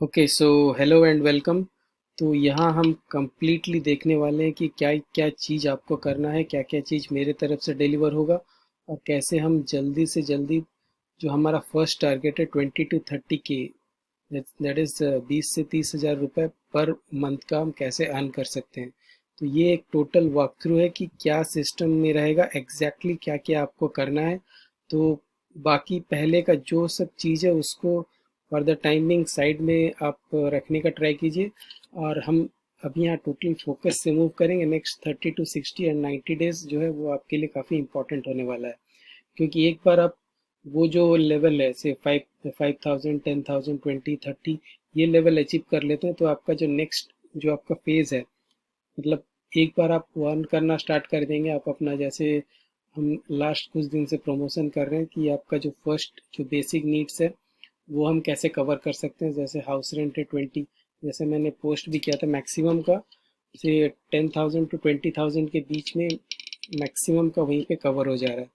Okay so hello and welcome. तो यहाँ हम कंप्लीटली देखने वाले हैं कि क्या क्या चीज़ आपको करना है, क्या क्या चीज़ मेरे तरफ से डिलीवर होगा और कैसे हम जल्दी से जल्दी जो हमारा फर्स्ट टारगेट है 20 to 30 के, दैट इज़ 20 से 30 हज़ार रुपये पर मंथ का हम कैसे अर्न कर सकते हैं। तो ये एक टोटल वॉक थ्रू है कि क्या सिस्टम में रहेगा, एग्जैक्टली क्या क्या आपको करना है। तो बाकी पहले का जो सब चीज़ है उसको फॉर द टाइमिंग साइड में आप रखने का ट्राई कीजिए। और हम अभी यहाँ टोटल फोकस से मूव करेंगे। नेक्स्ट 30 to 60 एंड 90 डेज जो है वो आपके लिए काफ़ी इंपॉर्टेंट होने वाला है, क्योंकि एक बार आप वो जो लेवल है से 5,000 10,000 20 30 ये लेवल अचीव कर लेते हैं तो आपका जो नेक्स्ट जो आपका फेज़ है, मतलब एक बार आप अर्न करना स्टार्ट कर देंगे। आप अपना जैसे हम लास्ट कुछ दिन से प्रमोशन कर रहे हैं कि आपका जो फर्स्ट जो बेसिक नीड्स है वो हम कैसे कवर कर सकते हैं। जैसे हाउस रेंट है 20, जैसे मैंने पोस्ट भी किया था मैक्सिमम का से 10,000 to 20,000 के बीच में मैक्सिमम का वहीं पे कवर हो जा रहा है।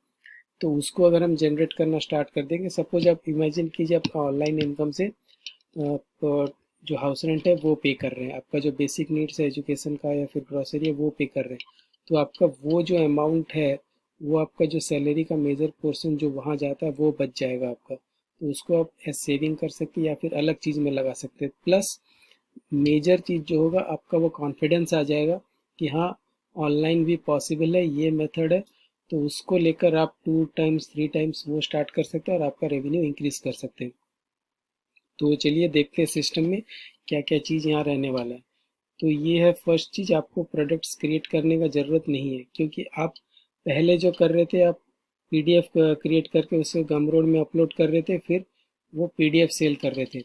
तो उसको अगर हम जनरेट करना स्टार्ट कर देंगे, सपोज आप इमेजिन कीजिए आपका ऑनलाइन इनकम से आप जो हाउस रेंट है वो पे कर रहे हैं, आपका जो बेसिक नीड्स है एजुकेशन का या फिर ग्रोसरी है वो पे कर रहे हैं। तो आपका वो जो अमाउंट है वो आपका जो सैलरी का मेजर पोर्शन जो वहाँ जाता है वो बच जाएगा आपका। तो उसको आप एज सेविंग कर सकते हैं या फिर अलग चीज़ में लगा सकते हैं। प्लस मेजर चीज़ जो होगा आपका वो कॉन्फिडेंस आ जाएगा कि हाँ, ऑनलाइन भी पॉसिबल है, ये मेथड है। तो उसको लेकर आप 2 टाइम्स 3 टाइम्स वो स्टार्ट कर सकते हैं और आपका रेवेन्यू इंक्रीज कर सकते हैं। तो चलिए देखते हैं सिस्टम में क्या क्या चीज़ यहाँ रहने वाला है। तो ये है फर्स्ट चीज़, आपको प्रोडक्ट्स क्रिएट करने का ज़रूरत नहीं है, क्योंकि आप पहले जो कर रहे थे आप पीडीएफ क्रिएट करके उसे गमरोड में अपलोड कर रहे थे, फिर वो पीडीएफ सेल कर रहे थे।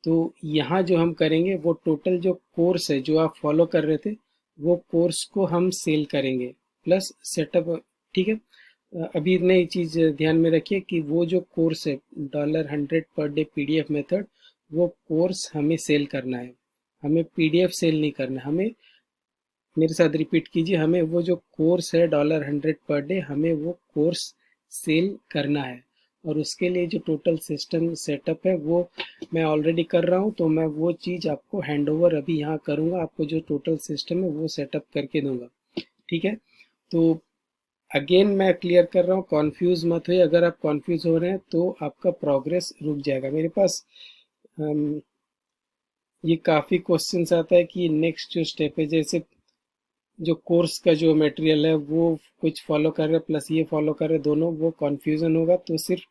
तो यहाँ जो हम करेंगे वो टोटल जो कोर्स है जो आप फॉलो कर रहे थे वो कोर्स को हम सेल करेंगे प्लस सेटअप। ठीक है। अभी इतना ही चीज़ ध्यान में रखिए कि वो जो कोर्स है $100 पर डे पीडीएफ मेथड, वो कोर्स हमें सेल करना है, हमें पीडीएफ सेल नहीं करना है। हमें, मेरे साथ रिपीट कीजिए, हमें वो जो कोर्स है $100 पर डे हमें वो कोर्स सेल करना है। और उसके लिए जो टोटल सिस्टम सेटअप है वो मैं ऑलरेडी कर रहा हूँ, तो मैं वो चीज़ आपको हैंड ओवर अभी यहाँ करूँगा, आपको जो टोटल सिस्टम है वो सेटअप करके दूंगा। ठीक है। तो अगेन मैं क्लियर कर रहा हूँ, कॉन्फ्यूज मत होइए। अगर आप कॉन्फ्यूज हो रहे हैं तो आपका प्रोग्रेस रुक जाएगा। मेरे पास ये काफ़ी क्वेश्चंस आता है कि नेक्स्ट जो स्टेप है, जैसे जो कोर्स का जो मटेरियल है वो कुछ फॉलो कर रहे प्लस ये फॉलो कर रहे, दोनों वो कन्फ्यूज़न होगा। तो सिर्फ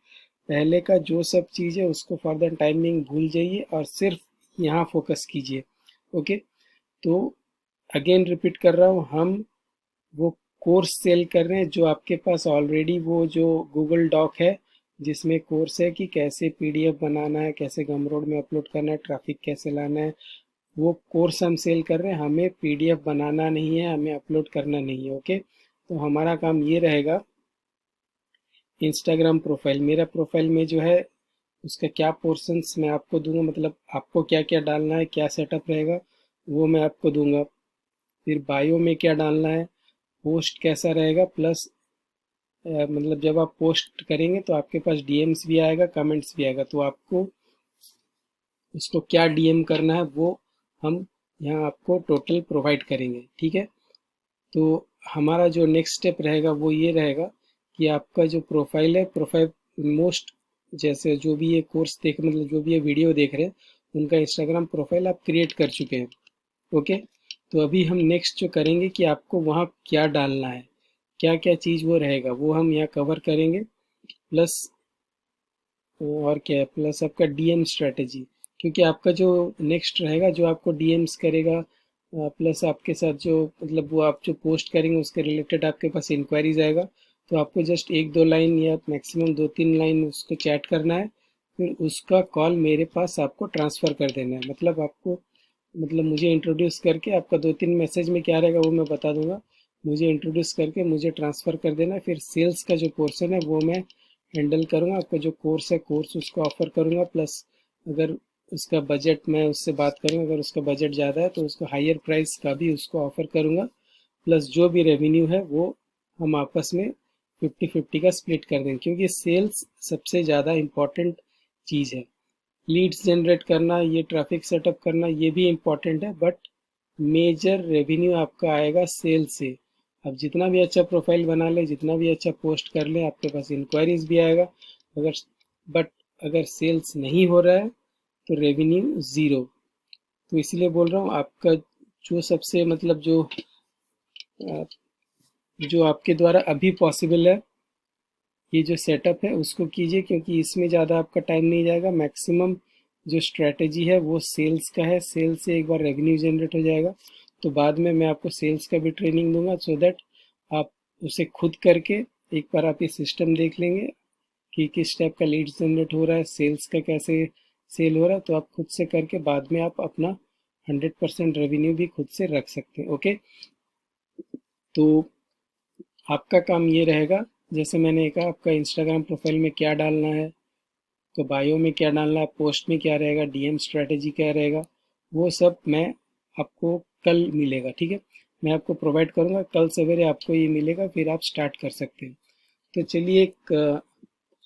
पहले का जो सब चीज़ है उसको फॉर द टाइमिंग भूल जाइए और सिर्फ यहाँ फोकस कीजिए। ओके। तो अगेन रिपीट कर रहा हूँ, हम वो कोर्स सेल कर रहे हैं जो आपके पास ऑलरेडी वो जो गूगल डॉक है जिसमें कोर्स है कि कैसे पीडीएफ बनाना है, कैसे गमरोड में अपलोड करना है, ट्रैफिक कैसे लाना है, वो कोर्स हम सेल कर रहे हैं। हमें पीडीएफ बनाना नहीं है, हमें अपलोड करना नहीं है। ओके। तो हमारा काम ये रहेगा, इंस्टाग्राम प्रोफाइल, मेरा प्रोफाइल में जो है उसका क्या पोर्शंस मैं आपको दूंगा, मतलब आपको क्या क्या डालना है, क्या सेटअप रहेगा वो मैं आपको दूंगा। फिर बायो में क्या डालना है, पोस्ट कैसा रहेगा, प्लस मतलब जब आप पोस्ट करेंगे तो आपके पास डीएम्स भी आएगा, कमेंट्स भी आएगा। तो आपको उसको क्या डीएम करना है वो हम यहाँ आपको टोटल प्रोवाइड करेंगे। ठीक है। तो हमारा जो नेक्स्ट स्टेप रहेगा वो ये रहेगा कि आपका जो प्रोफाइल है, प्रोफाइल मोस्ट, जैसे जो भी ये कोर्स देख मतलब जो भी ये वीडियो देख रहे हैं उनका इंस्टाग्राम प्रोफाइल आप क्रिएट कर चुके हैं। ओके। तो अभी हम नेक्स्ट जो करेंगे कि आपको वहाँ क्या डालना है, क्या क्या चीज़ वो रहेगा वो हम यहाँ कवर करेंगे। प्लस और क्या है, प्लस आपका डीएम स्ट्रेटेजी, क्योंकि आपका जो नेक्स्ट रहेगा जो आपको डीएम्स करेगा, प्लस आपके साथ जो मतलब वो आप जो पोस्ट करेंगे उसके रिलेटेड आपके पास इंक्वायरीज आएगा। तो आपको जस्ट 1-2 लाइन या मैक्सिमम 2-3 लाइन उसको चैट करना है, फिर उसका कॉल मेरे पास आपको ट्रांसफ़र कर देना है। मतलब आपको, मतलब मुझे इंट्रोड्यूस करके, आपका 2-3 मैसेज में क्या रहेगा वो मैं बता दूंगा, मुझे इंट्रोड्यूस करके मुझे ट्रांसफ़र कर देना। फिर सेल्स का जो पोर्शन है वो मैं हैंडल करूँगा, आपका जो कोर्स है कोर्स उसको ऑफ़र करूँगा। प्लस अगर उसका बजट, मैं उससे बात करूँगा, अगर उसका बजट ज़्यादा है तो उसको हायर प्राइस का भी उसको ऑफ़र करूँगा। प्लस जो भी रेवेन्यू है वो हम आपस में 50-50 का स्प्लिट कर देंगे, क्योंकि सेल्स सबसे ज़्यादा इम्पॉर्टेंट चीज़ है। लीड्स जनरेट करना, ये ट्रैफिक सेटअप करना, ये भी इम्पॉर्टेंट है, बट मेजर रेवेन्यू आपका आएगा सेल से। आप जितना भी अच्छा प्रोफाइल बना ले, जितना भी अच्छा पोस्ट कर ले, आपके पास इंक्वायरीज भी आएगा, अगर बट अगर सेल्स नहीं हो रहा है तो रेवेन्यू ज़ीरो। तो इसलिए बोल रहा हूँ, आपका जो सबसे मतलब जो आपके द्वारा अभी पॉसिबल है, ये जो सेटअप है उसको कीजिए, क्योंकि इसमें ज़्यादा आपका टाइम नहीं जाएगा। मैक्सिमम जो स्ट्रैटेजी है वो सेल्स का है, सेल्स से एक बार रेवेन्यू जनरेट हो जाएगा तो बाद में मैं आपको सेल्स का भी ट्रेनिंग दूंगा, सो दैट आप उसे खुद करके एक बार आप ये सिस्टम देख लेंगे कि किस टाइप का लीड्स जनरेट हो रहा है, सेल्स का कैसे सेल हो रहा है, तो आप खुद से करके बाद में आप अपना 100% रेवेन्यू भी खुद से रख सकते हैं। ओके, तो आपका काम ये रहेगा, जैसे मैंने कहा, आपका इंस्टाग्राम प्रोफाइल में क्या डालना है, तो बायो में क्या डालना है, पोस्ट में क्या रहेगा, डीएम स्ट्रेटेजी क्या रहेगा, वो सब मैं आपको कल मिलेगा, ठीक है। मैं आपको प्रोवाइड करूँगा, कल सवेरे आपको ये मिलेगा, फिर आप स्टार्ट कर सकते हैं। तो चलिए, एक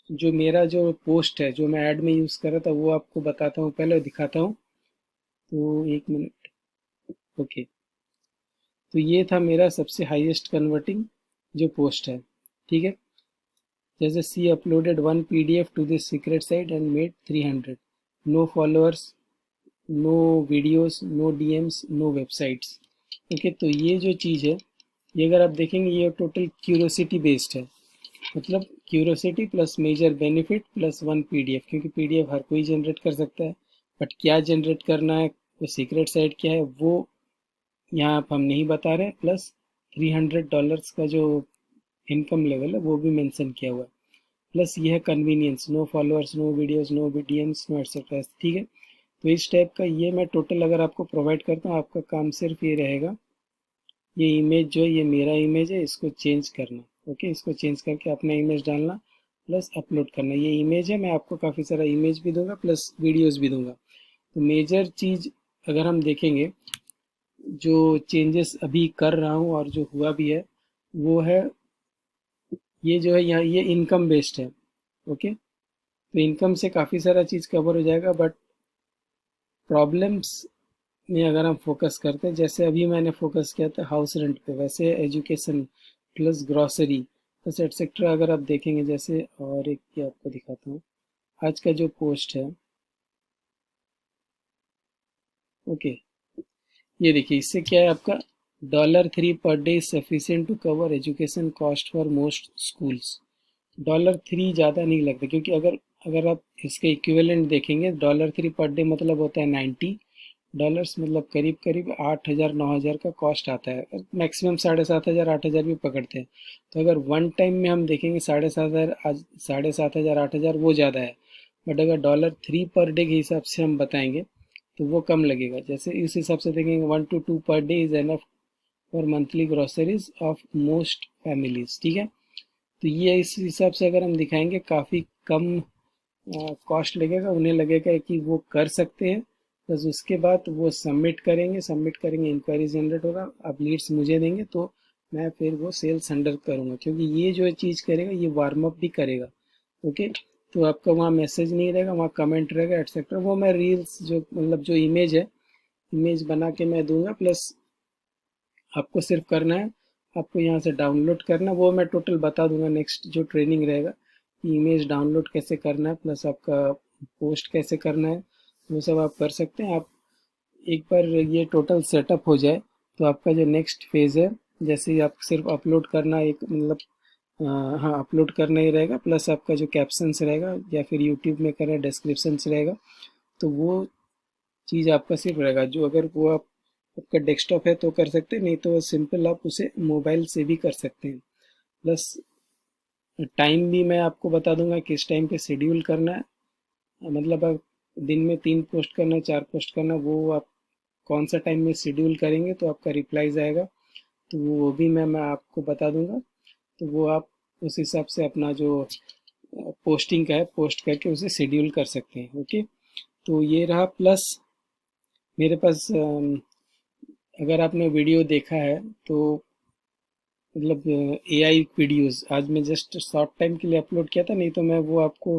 जो मेरा जो पोस्ट है जो मैं ऐड में यूज़ कर रहा था वो आपको बताता हूँ, पहले दिखाता हूँ। तो एक मिनट। ओके, तो ये था मेरा सबसे हाईएस्ट कन्वर्टिंग जो पोस्ट है, ठीक है। जैसे she uploaded one PDF to this secret site and made 300, no followers, no videos, no DMs, no websites. Okay, तो ये जो चीज़ है, ये अगर आप देखेंगे ये टोटल क्यूरोसिटी बेस्ड है, मतलब curiosity plus major benefit plus one PDF, क्योंकि पीडीएफ हर कोई जनरेट कर सकता है, बट क्या जनरेट करना है, वो सीक्रेट साइट क्या है, वो यहाँ आप हम नहीं बता रहे, प्लस $300 का जो इनकम लेवल है वो भी मेंशन किया हुआ है, प्लस ये है convenience, no followers, no videos, no DMs, no etcetera, ठीक है। तो इस टाइप का ये मैं टोटल अगर आपको प्रोवाइड करता हूँ, आपका काम सिर्फ ये रहेगा, ये इमेज जो है ये मेरा इमेज है, इसको चेंज करना। ओके, इसको चेंज करके अपना इमेज डालना प्लस अपलोड करना। ये इमेज है, मैं आपको काफ़ी सारा इमेज भी दूंगा प्लस वीडियोस भी दूंगा। तो मेजर चीज़ अगर हम देखेंगे, जो चेंजेस अभी कर रहा हूँ और जो हुआ भी है, वो है ये जो है यहाँ, ये इनकम बेस्ड है। ओके, तो इनकम से काफ़ी सारा चीज़ कवर हो जाएगा, बट प्रॉब्लम्स में अगर हम फोकस करते हैं, जैसे अभी मैंने फोकस किया था हाउस रेंट पे, वैसे education plus grocery plus etcetera अगर आप देखेंगे, जैसे और एक ये आपको दिखाता हूँ, आज का जो पोस्ट है। ओके, ये देखिए, इससे क्या है आपका, $3 per day is sufficient to cover education cost for most schools. $3 ज़्यादा नहीं लगता, क्योंकि अगर अगर आप इसके इक्विवेलेंट देखेंगे, $3 पर डे मतलब होता है $90, मतलब करीब करीब 8,000 9,000 का कॉस्ट आता है, मैक्सिमम 7,500 8,000 भी पकड़ते हैं। तो अगर वन टाइम में हम देखेंगे 7,500, आज 7,500 8,000 वो ज़्यादा है, बट अगर $3 पर डे के हिसाब से हम बताएंगे तो वो कम लगेगा। जैसे इस हिसाब से देखेंगे, 1 to 2 पर day is enough for monthly groceries of most families, ठीक है। तो ये इस हिसाब से अगर हम दिखाएंगे, काफ़ी कम कॉस्ट लगेगा, उन्हें लगेगा कि वो कर सकते हैं। बस उसके बाद वो सबमिट करेंगे, इंक्वायरी जनरेट होगा, आप लीड्स मुझे देंगे तो मैं फिर वो सेल्स अंडर करूँगा, क्योंकि ये जो चीज़ करेगा ये वार्म अप भी करेगा। ओके, तो आपका वहाँ मैसेज नहीं रहेगा, वहाँ कमेंट रहेगा एटसेट्रा, वो मैं रील्स जो मतलब जो इमेज है, इमेज बना के मैं दूंगा, प्लस आपको सिर्फ करना है, आपको यहाँ से डाउनलोड करना, वो मैं टोटल बता दूंगा नेक्स्ट जो ट्रेनिंग रहेगा, इमेज डाउनलोड कैसे करना है प्लस आपका पोस्ट कैसे करना है, वो सब आप कर सकते हैं। आप एक बार ये टोटल सेटअप हो जाए तो आपका जो नेक्स्ट फेज़ है, जैसे ही आप सिर्फ अपलोड करना, एक मतलब हाँ, अपलोड करना ही रहेगा, प्लस आपका जो कैप्शंस रहेगा या फिर यूट्यूब में करें डिस्क्रिप्शंस रहेगा, तो वो चीज़ आपका सिर्फ रहेगा, जो अगर वो आप आपका डेस्कटॉप है तो कर सकते हैं, नहीं तो सिंपल आप उसे मोबाइल से भी कर सकते हैं। प्लस टाइम भी मैं आपको बता दूंगा किस टाइम पे शेड्यूल करना है, मतलब आप दिन में 3 पोस्ट करना है, 4 पोस्ट करना, वो आप कौन सा टाइम में शेड्यूल करेंगे तो आपका रिप्लाईज आएगा, तो वो भी मैं आपको बता दूंगा। तो वो आप उस हिसाब से अपना जो पोस्टिंग का है पोस्ट करके उसे शेड्यूल कर सकते हैं। ओके, तो ये रहा, प्लस मेरे पास अगर आपने वीडियो देखा है तो मतलब एआई वीडियोस आज मैं जस्ट शॉर्ट टाइम के लिए अपलोड किया था, नहीं तो मैं वो आपको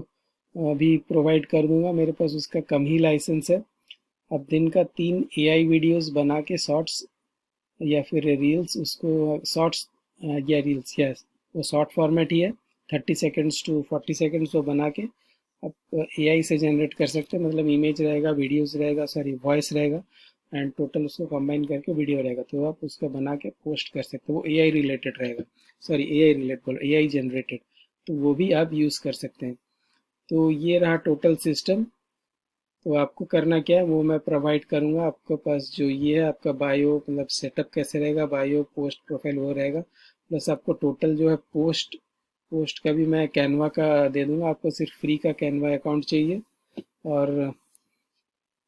अभी प्रोवाइड कर दूंगा, मेरे पास उसका कम ही लाइसेंस है। अब दिन का 3 एआई वीडियोस बना के शॉर्ट्स या फिर रील्स, उसको शॉर्ट्स या रील्स, यस वो शॉर्ट फॉर्मेट ही है, 30 सेकेंड्स टू 40 सेकेंड्स वो बना के आप एआई से जनरेट कर सकते हैं। मतलब इमेज रहेगा, वीडियोस रहेगा, सॉरी वॉइस रहेगा, एंड टोटल उसको कंबाइन करके वीडियो रहेगा, तो आप उसका बना के पोस्ट कर सकते हो। वो एआई रिलेटेड रहेगा, सॉरी एआई रिलेटेड बोलो, एआई जनरेटेड, तो वो भी आप यूज़ कर सकते हैं। तो ये रहा टोटल सिस्टम। तो आपको करना क्या है वो मैं प्रोवाइड करूँगा। आपके पास जो ये है आपका बायो, मतलब सेटअप कैसे रहेगा, बायो पोस्ट प्रोफाइल वो रहेगा, प्लस आपको टोटल जो है पोस्ट पोस्ट का भी मैं कैनवा का दे दूंगा। आपको सिर्फ फ्री का कैनवा अकाउंट चाहिए और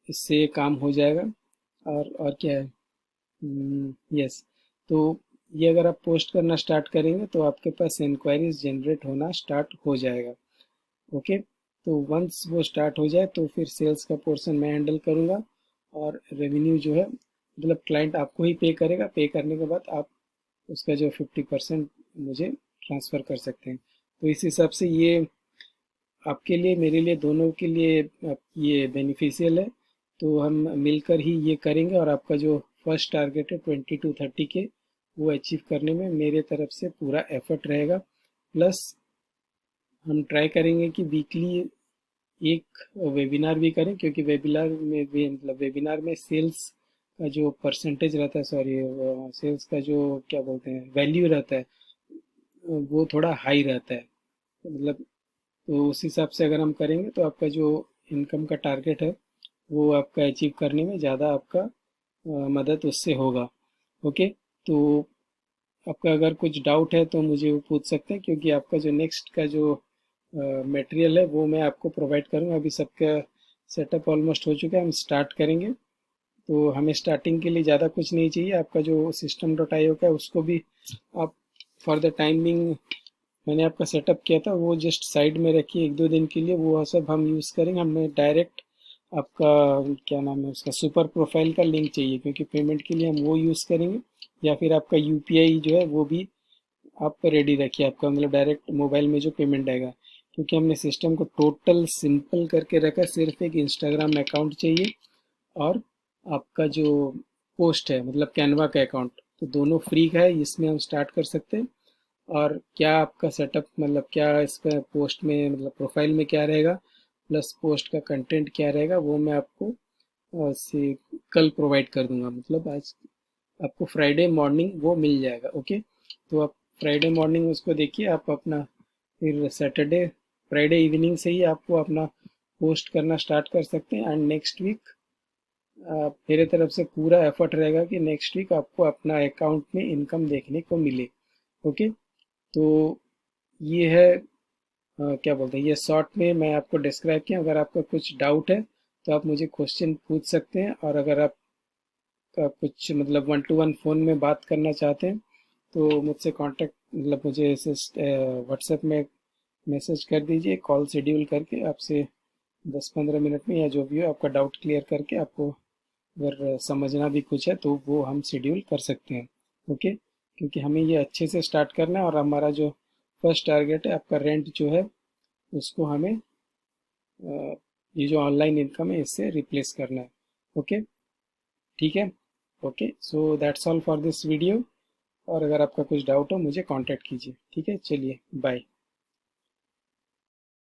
इससे ये काम हो जाएगा। और क्या है, यस। तो ये अगर आप पोस्ट करना स्टार्ट करेंगे तो आपके पास इंक्वायरीज जनरेट होना स्टार्ट हो जाएगा। ओके, तो वंस वो स्टार्ट हो जाए तो फिर सेल्स का पोर्शन मैं हैंडल करूँगा, और रेवेन्यू जो है मतलब क्लाइंट आपको ही पे करेगा। पे करने के बाद आप उसका जो 50% मुझे ट्रांसफ़र कर सकते हैं। तो इस हिसाब से ये आपके लिए, मेरे लिए, दोनों के लिए ये बेनिफिशियल है। तो हम मिलकर ही ये करेंगे, और आपका जो फर्स्ट टारगेट है 20 to 30 के, वो अचीव करने में मेरे तरफ से पूरा एफर्ट रहेगा। प्लस हम ट्राई करेंगे कि वीकली एक वेबिनार भी करें, क्योंकि वेबिनार में भी मतलब वेबिनार में सेल्स का जो परसेंटेज रहता है, सॉरी सेल्स का जो क्या बोलते हैं वैल्यू रहता है, वो थोड़ा हाई रहता है। मतलब तो उस हिसाब से अगर हम करेंगे तो आपका जो इनकम का टारगेट है वो आपका अचीव करने में ज़्यादा आपका मदद उससे होगा। ओके, तो आपका अगर कुछ डाउट है तो मुझे वो पूछ सकते हैं, क्योंकि आपका जो नेक्स्ट का जो मटेरियल है वो मैं आपको प्रोवाइड करूँगा। अभी सबका सेटअप ऑलमोस्ट हो चुका है, हम स्टार्ट करेंगे। तो हमें स्टार्टिंग के लिए ज़्यादा कुछ नहीं चाहिए। आपका जो system डॉट आई ओ का है उसको भी आप फॉर द टाइमिंग, मैंने आपका सेटअप किया था वो जस्ट साइड में रखिए 1-2 दिन के लिए, वो सब हम यूज़ करेंगे। हमें डायरेक्ट आपका क्या नाम है उसका सुपर प्रोफाइल का लिंक चाहिए, क्योंकि पेमेंट के लिए हम वो यूज़ करेंगे। या फिर आपका यूपीआई जो है वो भी आप रेडी रखिए, आपका मतलब डायरेक्ट मोबाइल में जो पेमेंट आएगा। क्योंकि हमने सिस्टम को टोटल सिंपल करके रखा, सिर्फ एक इंस्टाग्राम अकाउंट चाहिए और आपका जो पोस्ट है मतलब कैनवा का अकाउंट, तो दोनों फ्री का है, इसमें हम स्टार्ट कर सकते हैं। और क्या आपका सेटअप, मतलब क्या इस पर पोस्ट में मतलब प्रोफाइल में क्या रहेगा, प्लस पोस्ट का कंटेंट क्या रहेगा, वो मैं आपको से कल प्रोवाइड कर दूंगा। मतलब आज आपको फ्राइडे मॉर्निंग वो मिल जाएगा। ओके, तो आप फ्राइडे मॉर्निंग उसको देखिए, आप अपना फिर सैटरडे फ्राइडे इवनिंग से ही आपको अपना पोस्ट करना स्टार्ट कर सकते हैं। एंड नेक्स्ट वीक मेरे तरफ से पूरा एफर्ट रहेगा कि नेक्स्ट वीक आपको अपना अकाउंट में इनकम देखने को मिले। ओके, तो ये है क्या बोलते हैं, ये शॉर्ट में मैं आपको डिस्क्राइब किया। अगर आपका कुछ डाउट है तो आप मुझे क्वेश्चन पूछ सकते हैं, और अगर आप का कुछ मतलब 1-to-1 फ़ोन में बात करना चाहते हैं तो मुझसे कांटेक्ट मतलब मुझे व्हाट्सएप में मैसेज कर दीजिए, कॉल शेड्यूल करके आपसे 10-15 मिनट में या जो भी हो आपका डाउट क्लियर करके, आपको अगर समझना भी कुछ है तो वो हम शेड्यूल कर सकते हैं। ओके, क्योंकि हमें ये अच्छे से स्टार्ट करना है, और हमारा जो फर्स्ट टारगेट है आपका रेंट जो है उसको हमें ये जो ऑनलाइन इनकम है इससे रिप्लेस करना है। ओके, ठीक है। Okay, so that's all for this video. और अगर आपका कुछ डाउट हो मुझे कांटेक्ट कीजिए। ठीक है, चलिए बाय।